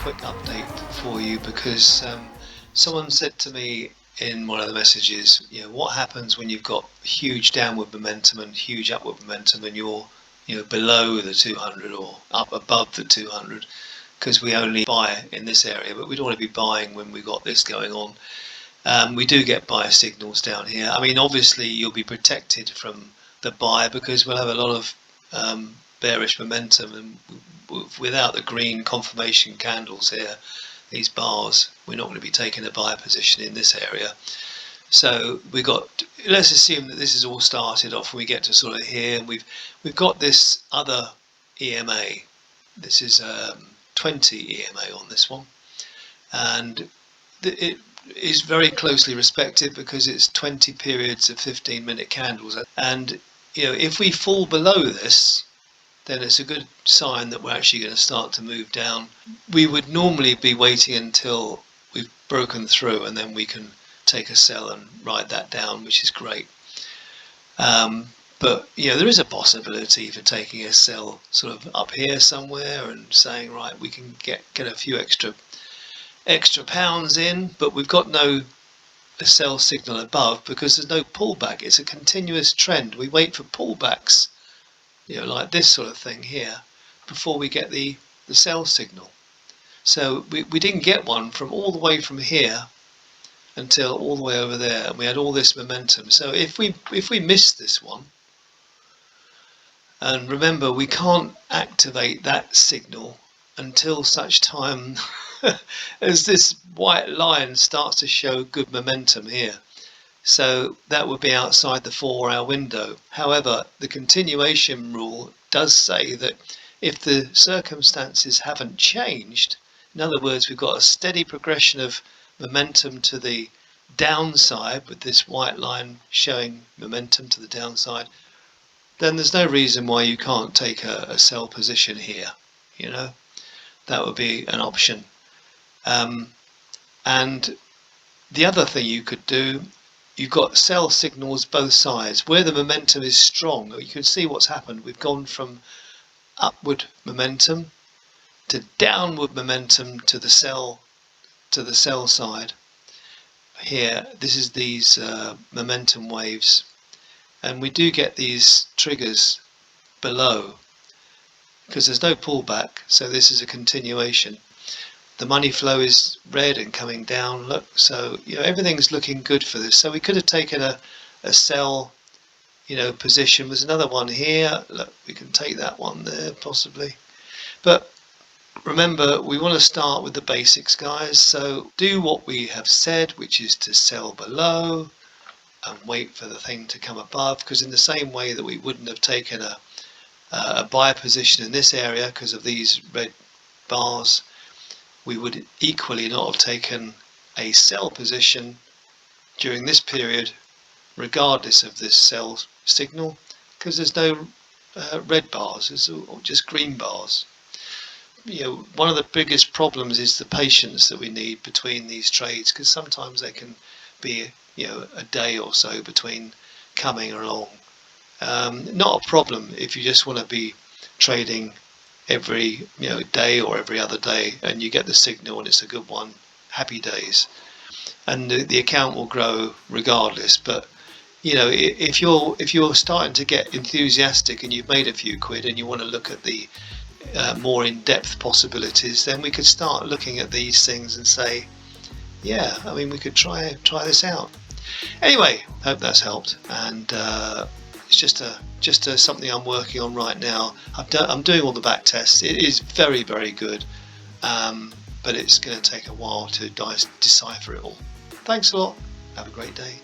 quick update for you because someone said to me in one of the messages, what happens when you've got huge downward momentum and huge upward momentum and you're below the 200 or up above the 200, because we only buy in this area, but we don't want to be buying when we've got this going on. We do get buyer signals down here. I mean, obviously you'll be protected from the buy because we'll have a lot of bearish momentum, and without the green confirmation candles here, these bars, we're not going to be taking a buy position in this area. So let's assume that this is all started off and we get to sort of here, and we've got this other EMA. This is 20 EMA on this one, and it is very closely respected because it's 20 periods of 15-minute candles, and if we fall below this, then it's a good sign that we're actually going to start to move down. We would normally be waiting until we've broken through, and then we can take a sell and ride that down, which is great. But there is a possibility for taking a sell sort of up here somewhere and saying, right, we can get a few extra pounds in, but we've got no sell signal above because there's no pullback. It's a continuous trend. We wait for pullbacks, like this sort of thing here, before we get the sell signal. So we didn't get one from all the way from here until all the way over there, and we had all this momentum. So if we miss this one, and remember, we can't activate that signal until such time as this white line starts to show good momentum here. So that would be outside the 4-hour window. However, the continuation rule does say that if the circumstances haven't changed, in other words, we've got a steady progression of momentum to the downside with this white line showing momentum to the downside, then there's no reason why you can't take a sell position here. That would be an option. And the other thing you could do, you've got sell signals both sides. Where the momentum is strong, you can see what's happened. We've gone from upward momentum to downward momentum to the sell side. Here, this is these momentum waves, and we do get these triggers below because there's no pullback, so this is a continuation. The money flow is red and coming down, look, so everything's looking good for this. So we could have taken a sell position. There's another one here, look, we can take that one there possibly, but remember, we want to start with the basics, guys. So do what we have said, which is to sell below and wait for the thing to come above, because in the same way that we wouldn't have taken a buy position in this area because of these red bars, we would equally not have taken a sell position during this period regardless of this sell signal, because there's no red bars, it's all just green bars. One of the biggest problems is the patience that we need between these trades, because sometimes they can be a day or so between coming along. Not a problem if you just want to be trading every day or every other day and you get the signal and it's a good one, happy days, and the account will grow regardless. But if you're starting to get enthusiastic and you've made a few quid and you want to look at the more in-depth possibilities, then we could start looking at these things and say, yeah, I mean, we could try this out. Anyway, hope that's helped, and it's just something I'm working on right now. I'm doing all the back tests. It is very, very good, but it's going to take a while to decipher it all. Thanks a lot. Have a great day.